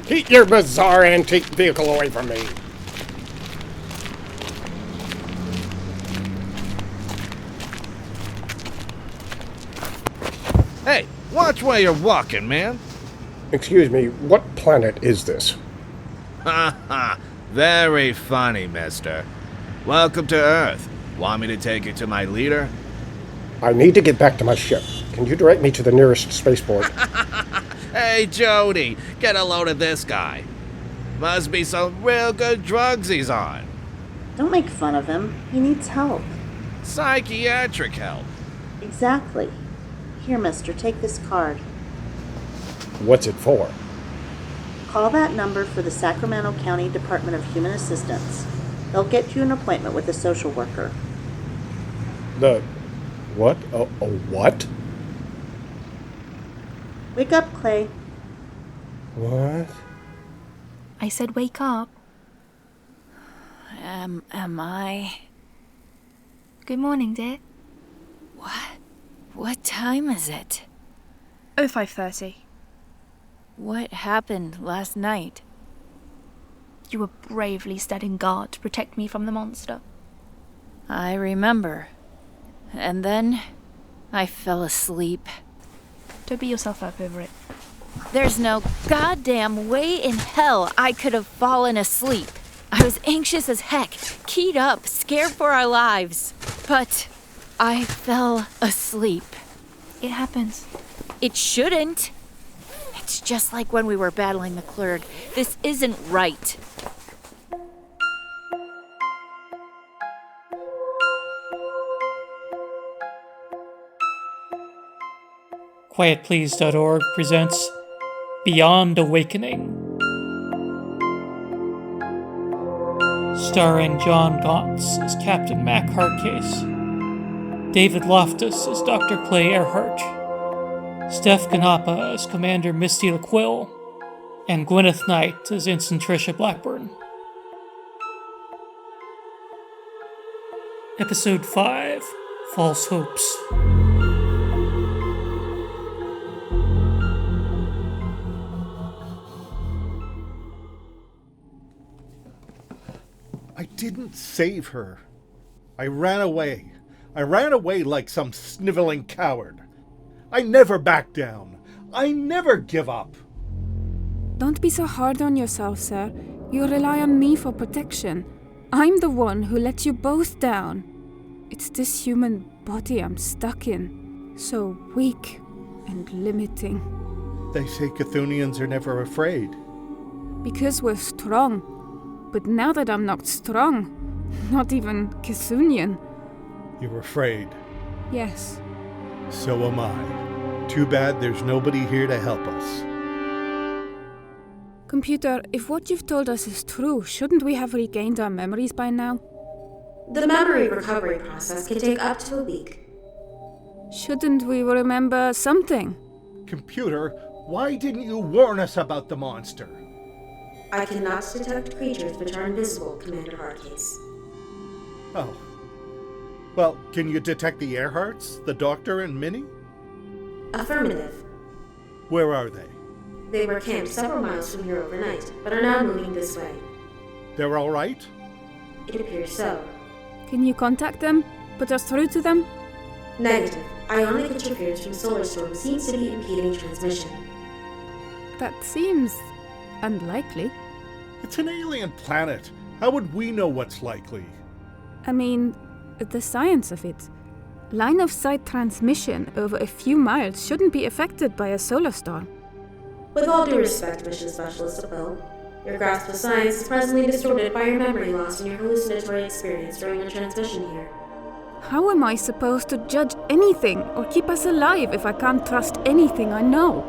Keep your bizarre antique vehicle away from me. Hey, watch where you're walking, man. Excuse me, what planet is this? Ha ha, very funny, mister. Welcome to Earth. Want me to take you to my leader? I need to get back to my ship. Can you direct me to the nearest spaceport? Hey, Jody, get a load of this guy. Must be some real good drugs he's on. Don't make fun of him. He needs help. Psychiatric help. Exactly. Here, mister, take this card. What's it for? Call that number for the Sacramento County Department of Human Assistance. They'll get you an appointment with a social worker. The... what? A what? Wake up, Clay. What? I said wake up. Am I? Good morning, dear. What time is it? 05:30. What happened last night? You were bravely standing guard to protect me from the monster. I remember. And then I fell asleep. Don't beat yourself up over it. There's no goddamn way in hell I could have fallen asleep. I was anxious as heck, keyed up, scared for our lives. But I fell asleep. It happens. It shouldn't. It's just like when we were battling the clerk. This isn't right. QuietPlease.org presents Beyond Awakening, starring John Gauntz as Captain Mac Hardcase, David Loftus as Dr. Clay Earhart, Steph Ganapa as Commander Misty LaQuille, and Gwyneth Knight as Ensign Trisha Blackburn. Episode 5, False Hopes. I didn't save her. I ran away. I ran away like some sniveling coward. I never back down. I never give up. Don't be so hard on yourself, sir. You rely on me for protection. I'm the one who let you both down. It's this human body I'm stuck in. So weak and limiting. They say Cthulhians are never afraid. Because we're strong. But now that I'm not strong, not even Cthulhian. You're afraid. Yes. So am I. Too bad there's nobody here to help us. Computer, if what you've told us is true, shouldn't we have regained our memories by now? The memory recovery process can take up to a week. Shouldn't we remember something? Computer, why didn't you warn us about the monster? I cannot detect creatures which are invisible, Commander Hardcase. Oh. Well, can you detect the Earharts, the Doctor and Minnie? Affirmative. Where are they? They were camped several miles from here overnight, but are now moving this way. They're all right? It appears so. Can you contact them? Put us through to them? Negative. Ionic interference from solar storms seems to be impeding transmission. That seems unlikely. It's an alien planet. How would we know what's likely? I mean, the science of it. Line of sight transmission over a few miles shouldn't be affected by a solar storm. With all due respect, Mission Specialist Will, your grasp of science is presently distorted by your memory loss and your hallucinatory experience during your transmission here. How am I supposed to judge anything or keep us alive if I can't trust anything I know?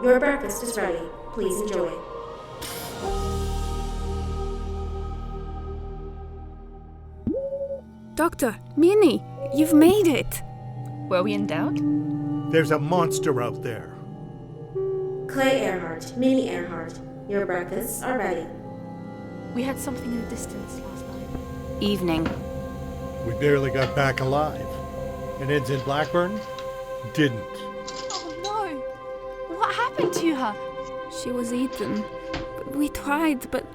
Your breakfast is ready. Please enjoy. Doctor, Minnie, you've made it. Were we in doubt? There's a monster out there. Clay Earhart, Minnie Earhart, your breakfasts are ready. We had something in the distance last night. Evening. We barely got back alive. And Ensign Blackburn didn't. Oh no! What happened to her? She was eaten. We tried, but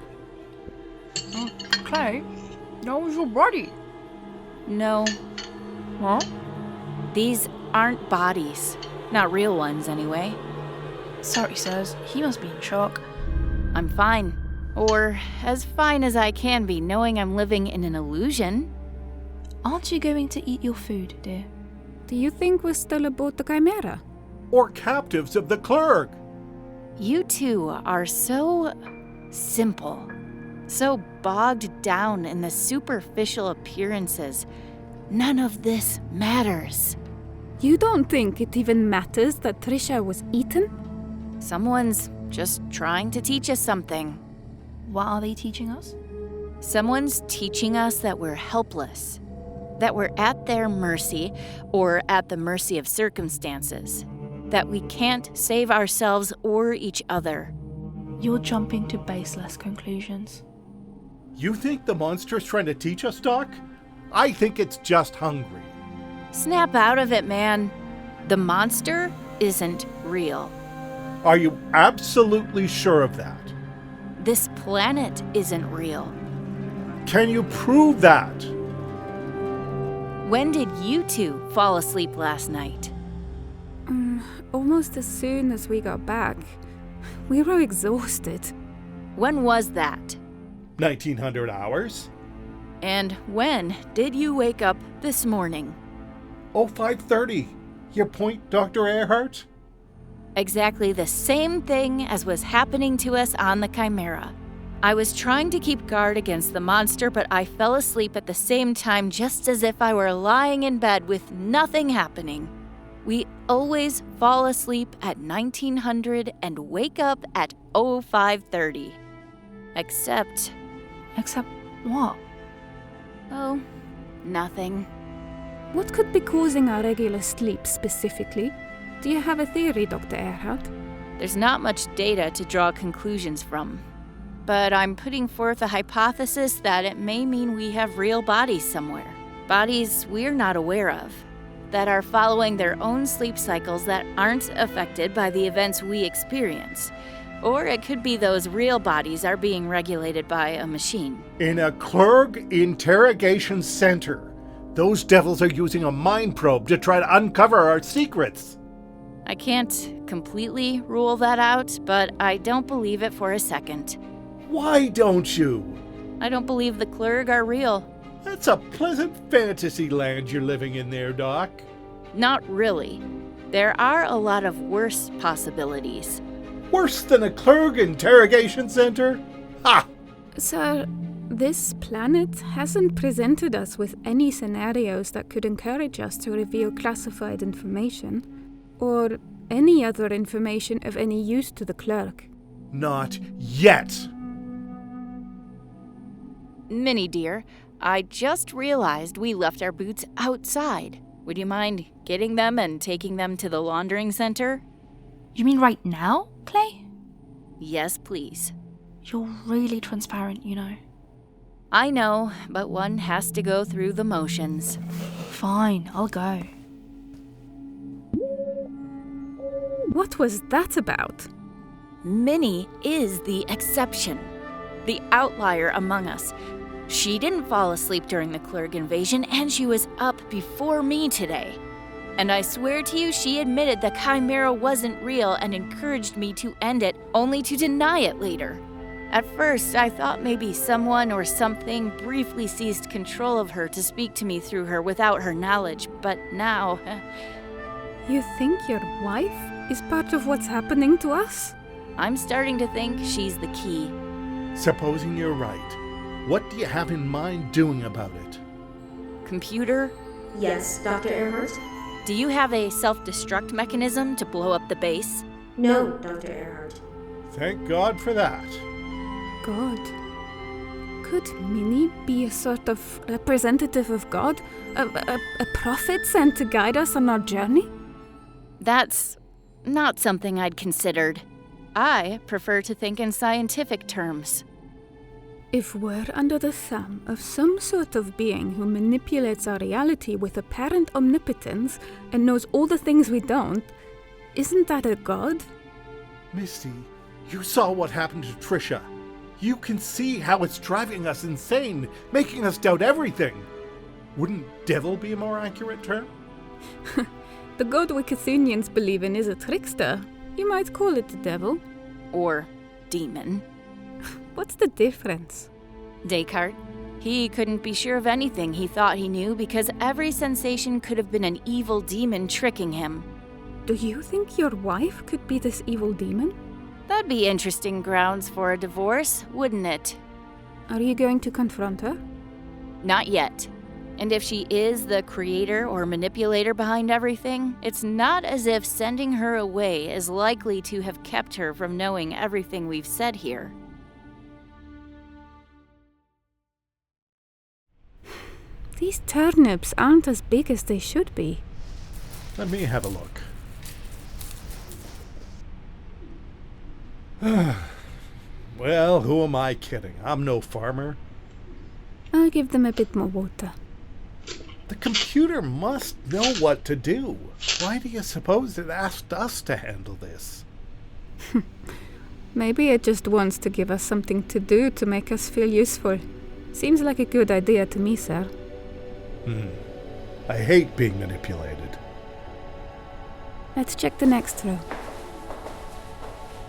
Clay, that was your body. No, What? these aren't bodies. Not real ones, anyway. Sorry, sirs. He must be in shock. I'm fine. Or as fine as I can be, knowing I'm living in an illusion. Aren't you going to eat your food, dear? do you think we're still aboard the Chimera? Or captives of the clerk. You two are so simple, so bogged down in the superficial appearances. None of this matters. You don't think it even matters that Trisha was eaten? Someone's just trying to teach us something. What are they teaching us? Someone's teaching us that we're helpless, that we're at their mercy or at the mercy of circumstances, that we can't save ourselves or each other. You're jumping to baseless conclusions. You think the monster's trying to teach us, Doc? I think it's just hungry. Snap out of it, man. The monster isn't real. Are you absolutely sure of that? This planet isn't real. Can you prove that? When did you two fall asleep last night? Almost as soon as we got back. We were exhausted. When was that? 1900 hours? And when did you wake up this morning? Oh, 5:30. Your point, Dr. Earhart? Exactly the same thing as was happening to us on the Chimera. I was trying to keep guard against the monster, but I fell asleep at the same time, just as if I were lying in bed with nothing happening. We always fall asleep at 1900 and wake up at 0530. Except, Except what? oh, nothing. What could be causing our regular sleep specifically? Do you have a theory, Dr. Earhart? There's not much data to draw conclusions from. But I'm putting forth a hypothesis that it may mean we have real bodies somewhere. Bodies we're not aware of, that are following their own sleep cycles that aren't affected by the events we experience. Or it could be those real bodies are being regulated by a machine. In a clerk interrogation center. Those devils are using a mind probe to try to uncover our secrets. I can't completely rule that out, but I don't believe it for a second. Why don't you? I don't believe the Clerg are real. That's a pleasant fantasy land you're living in there, Doc. Not really. There are a lot of worse possibilities. Worse than a clerk interrogation center? Ha! Sir, this planet hasn't presented us with any scenarios that could encourage us to reveal classified information, or any other information of any use to the clerk. Not yet. Minnie dear, I just realized we left our boots outside. Would you mind getting them and taking them to the laundering center? You mean right now, Clay? Yes, please. You're really transparent, you know. I know, but one has to go through the motions. Fine, I'll go. What was that about? Minnie is the exception, the outlier among us. She didn't fall asleep during the Clerg invasion, and she was up before me today. And I swear to you, she admitted the Chimera wasn't real and encouraged me to end it, only to deny it later. At first, I thought maybe someone or something briefly seized control of her to speak to me through her without her knowledge, but now... You think your wife is part of what's happening to us? I'm starting to think she's the key. Supposing you're right, what do you have in mind doing about it? Computer, Yes, Dr. Earhart? do you have a self-destruct mechanism to blow up the base? No, Dr. Earhart. Thank God for that. God. Could Minnie be a sort of representative of God? A prophet sent to guide us on our journey? That's not something I'd considered. I prefer to think in scientific terms. If we're under the thumb of some sort of being who manipulates our reality with apparent omnipotence and knows all the things we don't, isn't that a god? Misty, you saw what happened to Trisha. You can see how it's driving us insane, making us doubt everything. Wouldn't devil be a more accurate term? The god we Cthulhians believe in is a trickster. You might call it the devil. Or demon. What's the difference? Descartes. He couldn't be sure of anything he thought he knew because every sensation could have been an evil demon tricking him. Do you think your wife could be this evil demon? That'd be interesting grounds for a divorce, wouldn't it? Are you going to confront her? Not yet. And if she is the creator or manipulator behind everything, it's not as if sending her away is likely to have kept her from knowing everything we've said here. These turnips aren't as big as they should be. Let me have a look. Well, who am I kidding? I'm no farmer. I'll give them a bit more water. The computer must know what to do. Why do you suppose it asked us to handle this? Maybe it just wants to give us something to do to make us feel useful. Seems like a good idea to me, sir. I hate being manipulated. Let's check the next row.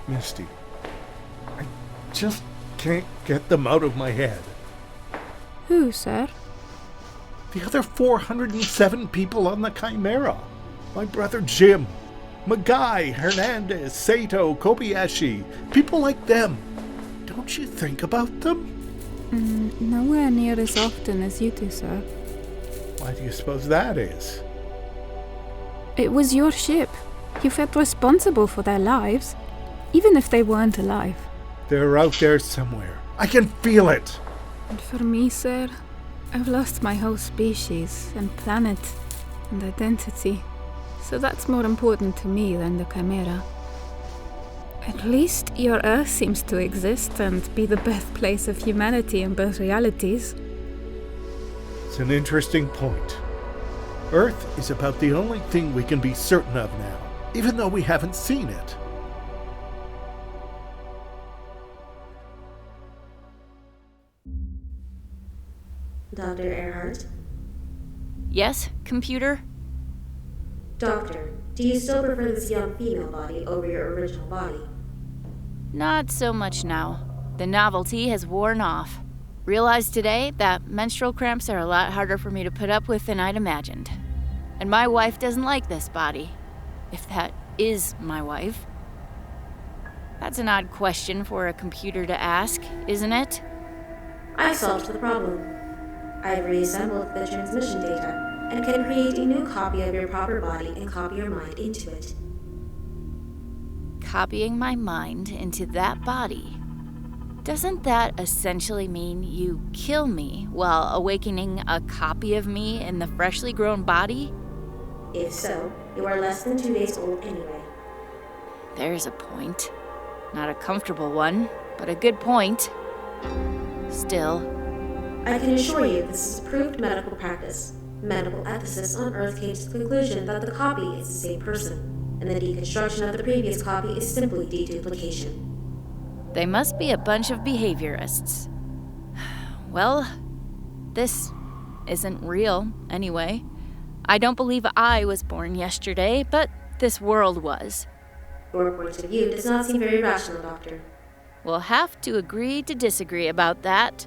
Misty, I just can't get them out of my head. Who, sir? The other 407 people on the Chimera. My brother Jim, Magai, Hernandez, Sato, Kobayashi, people like them. Don't you think about them? Nowhere near as often as you do, sir. Why do you suppose that is? It was your ship. You felt responsible for their lives, even if they weren't alive. They're out there somewhere. I can feel it. And for me, sir, I've lost my whole species and planet and identity. So that's more important to me than the Chimera. At least your Earth seems to exist and be the birthplace of humanity and both realities. It's an interesting point. Earth is about the only thing we can be certain of now, even though we haven't seen it. Dr. Earhart? Yes, computer? Doctor, do you still prefer this young female body over your original body? Not so much now. The novelty has worn off. Realized today that menstrual cramps are a lot harder for me to put up with than I'd imagined. And my wife doesn't like this body. If that is my wife. That's an odd question for a computer to ask, isn't it? I've solved the problem. I've reassembled the transmission data and can create a new copy of your proper body and copy your mind into it. Copying my mind into that body. Doesn't that essentially mean you kill me while awakening a copy of me in the freshly grown body? If so, you are less than 2 days old anyway. There's a point. Not a comfortable one, but a good point. Still, I can assure you this is approved medical practice. Medical ethicists on Earth came to the conclusion that the copy is the same person, and the deconstruction of the previous copy is simply deduplication. they must be a bunch of behaviorists. Well, this isn't real, anyway. I don't believe I was born yesterday, but this world was. Your point of view does not seem very rational, Doctor. We'll have to agree to disagree about that.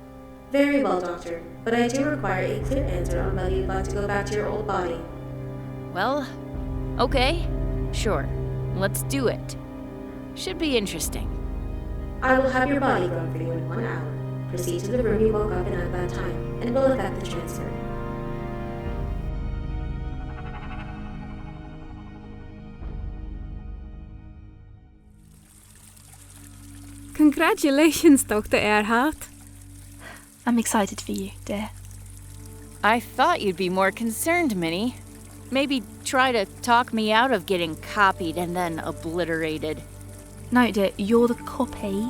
Very well, Doctor, but I do require a clear answer on whether you'd like to go back to your old body. Well, okay, sure. Let's do it. Should be interesting. I will have your body grown for you in 1 hour. Proceed to the room you woke up in at that time, and we'll effect the transfer. Congratulations, Dr. Earhart. I'm excited for you, dear. I thought you'd be more concerned, Minnie. Maybe try to talk me out of getting copied and then obliterated. No, dear, you're the copy.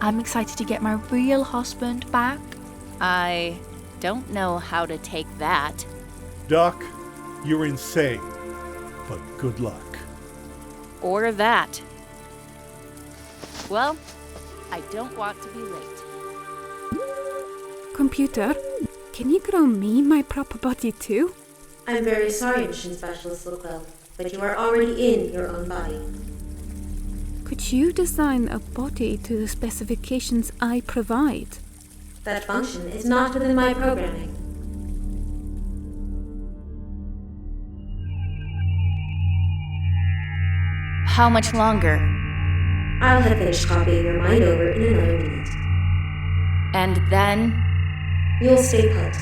I'm excited to get my real husband back. I don't know how to take that. Doc, you're insane. But good luck. Or that. Well, I don't want to be late. Computer, can you grow me my proper body too? I'm very sorry, Mission Specialist Laquelle, but you are already in your own body. Could you design a body to the specifications I provide? That function is not within my programming. How much longer? I'll have finished copying your mind over in another minute. And then? You'll stay put.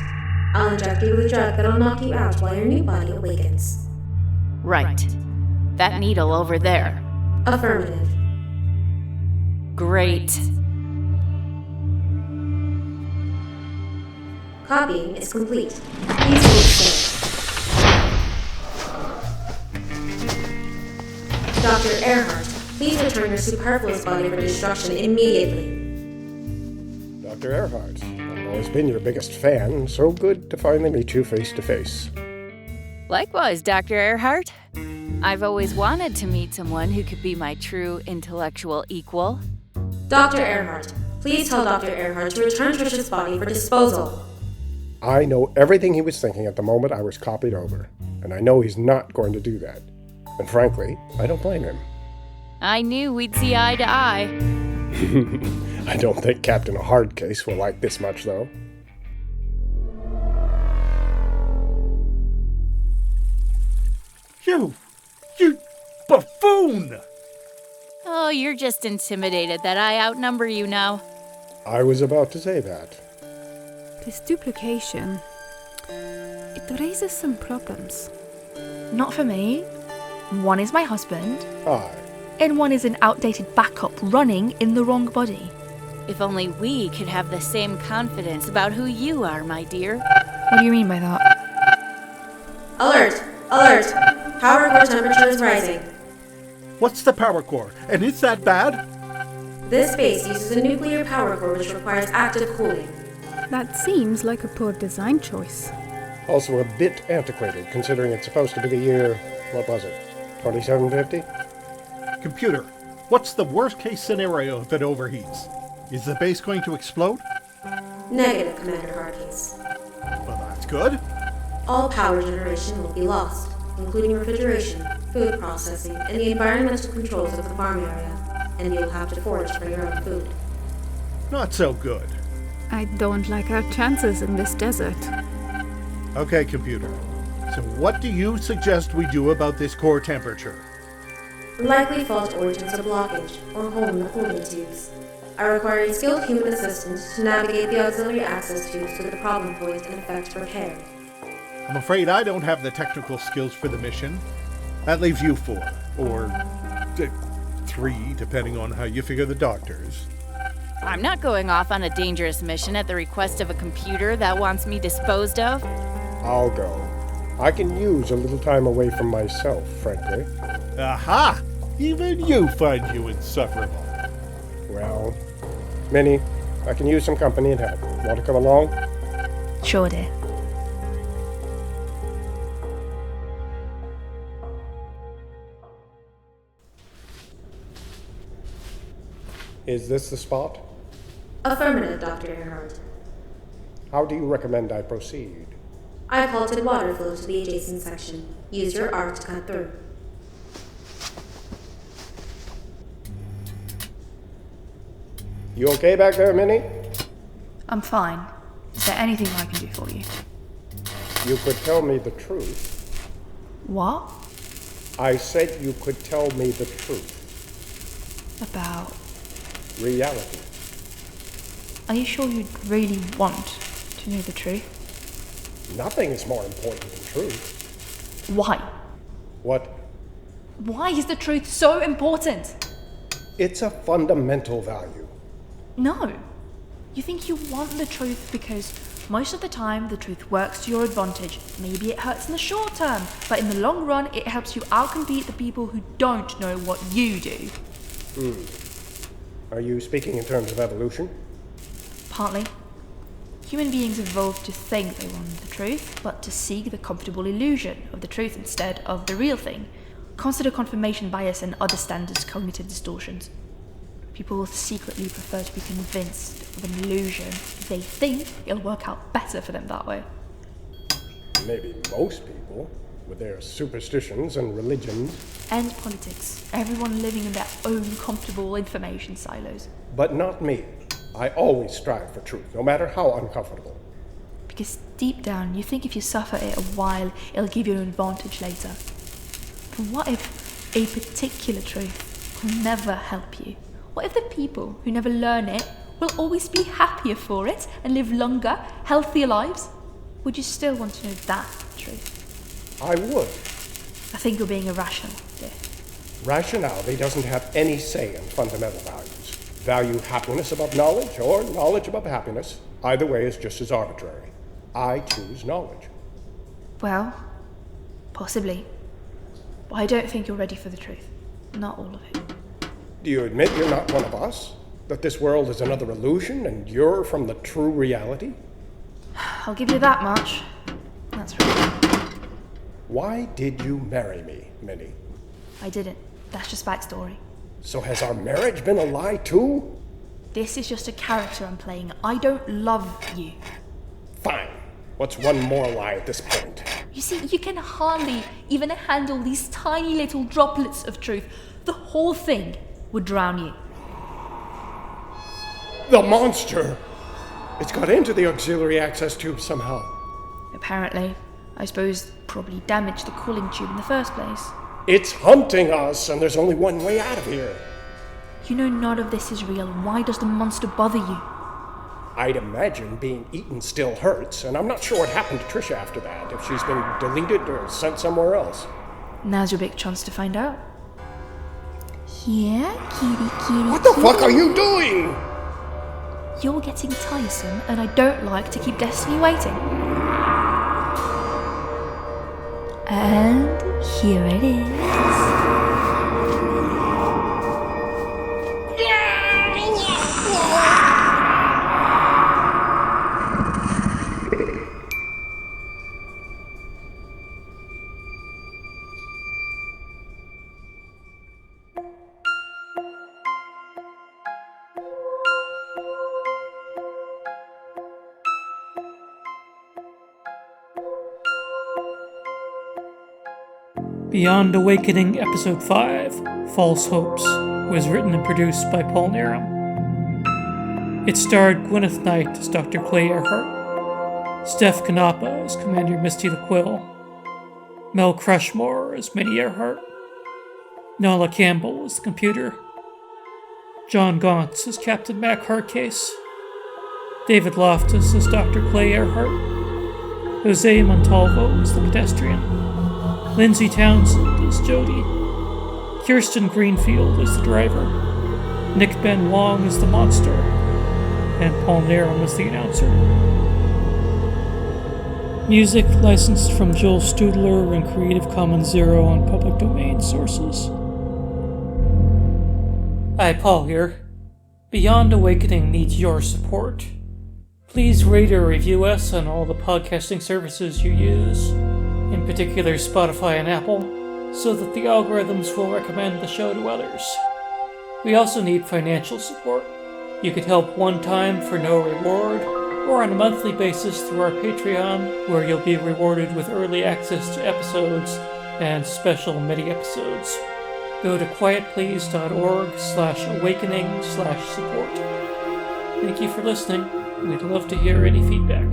I'll inject you with a drug that'll knock you out while your new body awakens. Right. That needle over there. Affirmative. Great. Copying is complete. Please hold still. Dr. Earhart, please return your superfluous body for destruction immediately. Dr. Earhart, I've always been your biggest fan. So good to finally meet you face to face. Likewise, Dr. Earhart. I've always wanted to meet someone who could be my true intellectual equal. Dr. Earhart, please tell Dr. Earhart to return Trish's body for disposal. I know everything he was thinking at the moment I was copied over, and I know he's not going to do that. And frankly, I don't blame him. I knew we'd see eye to eye. I don't think Captain Hardcase will like this much, though. You buffoon! Oh, you're just intimidated that I outnumber you now. I was about to say that. This duplication, it raises some problems. Not for me. One is my husband, Aye. and one is an outdated backup running in the wrong body. If only we could have the same confidence about who you are, my dear. What do you mean by that? Alert! Alert! Power core temperature is rising. What's the power core? And is that bad? This base uses a nuclear power core which requires active cooling. That seems like a poor design choice. Also a bit antiquated, considering it's supposed to be the year, what was it, 2750? Computer, what's the worst case scenario if it overheats? Is the base going to explode? Negative, Commander Hardcase. Well, that's good. All power generation will be lost, including refrigeration, food processing, and the environmental controls of the farm area, and you'll have to forage for your own food. Not so good. I don't like our chances in this desert. Okay, computer. So what do you suggest we do about this core temperature? Likely fault origins a blockage or hole in the cooling tubes. I require a skilled human assistant to navigate the auxiliary access tubes to the problem point and effect repair. I'm afraid I don't have the technical skills for the mission. That leaves you 4, or 3, depending on how you figure the doctors. I'm not going off on a dangerous mission at the request of a computer that wants me disposed of. I'll go. I can use a little time away from myself, frankly. Aha! Even you find you insufferable. Well, Minnie, I can use some company and help. Want to come along? Sure, dear. Is this the spot? Affirmative, Dr. Earhart. How do you recommend I proceed? I've halted water flow to the adjacent section. Use your arc to cut through. You okay back there, Minnie? I'm fine. Is there anything I can do for you? You could tell me the truth. What? I said you could tell me the truth. About... Reality. Are you sure you'd really want to know the truth? Nothing is more important than truth. Why? What? Why is the truth so important? It's a fundamental value. No. You think you want the truth because most of the time the truth works to your advantage. Maybe it hurts in the short term, but in the long run it helps you outcompete the people who don't know what you do. Are you speaking in terms of evolution? Partly. Human beings evolved to think they wanted the truth, but to seek the comfortable illusion of the truth instead of the real thing. Consider confirmation bias and other standards cognitive distortions. People secretly prefer to be convinced of an illusion. They think it'll work out better for them that way. Maybe most people, with their superstitions and religions. And politics. Everyone living in their own comfortable information silos. But not me. I always strive for truth, no matter how uncomfortable. Because deep down, you think if you suffer it a while, it'll give you an advantage later. But what if a particular truth will never help you? What if the people who never learn it will always be happier for it and live longer, healthier lives? Would you still want to know that truth? I would. I think you're being irrational, dear. Rationality doesn't have any say in fundamental values. Value happiness above knowledge or knowledge above happiness. Either way is just as arbitrary. I choose knowledge. Well, possibly. But I don't think you're ready for the truth. Not all of it. Do you admit you're not one of us? That this world is another illusion and you're from the true reality? I'll give you that much. That's right. Why did you marry me, Minnie? I didn't. That's just backstory. So has our marriage been a lie too? This is just a character I'm playing. I don't love you. Fine. What's one more lie at this point? You see, you can hardly even handle these tiny little droplets of truth. The whole thing would drown you. The monster! It's got into the auxiliary access tube somehow. Apparently. I suppose probably damaged the cooling tube in the first place. It's hunting us, and there's only one way out of here. You know none of this is real. Why does the monster bother you? I'd imagine being eaten still hurts, and I'm not sure what happened to Trisha after that, if she's been deleted or sent somewhere else. Now's your big chance to find out. Here, kitty. What the fuck are you doing? You're getting tiresome, and I don't like to keep Destiny waiting. And here it is. Beyond Awakening Episode 5, False Hopes, was written and produced by Paul Narum. It starred Gwyneth Knight as Dr. Clay Earhart, Steph Canapa as Commander Misty the Quill, Mel Crushmore as Minnie Earhart, Nala Campbell as the computer, John Gauntz as Captain Mac Hardcase, David Loftus as Dr. Clay Earhart, Jose Montalvo as the pedestrian, Lindsay Townsend as Jody, Kirsten Greenfield as the driver, Nick Ben Wong as the monster, and Paul Narum as the announcer. Music licensed from Joel Studler and Creative Commons Zero on public domain sources. Hi, Paul here. Beyond Awakening needs your support. Please rate or review us on all the podcasting services you use, in particular Spotify and Apple, so that the algorithms will recommend the show to others. We also need financial support. You could help one time for no reward, or on a monthly basis through our Patreon, where you'll be rewarded with early access to episodes and special mini-episodes. Go to quietplease.org/awakening/support. Thank you for listening. We'd love to hear any feedback.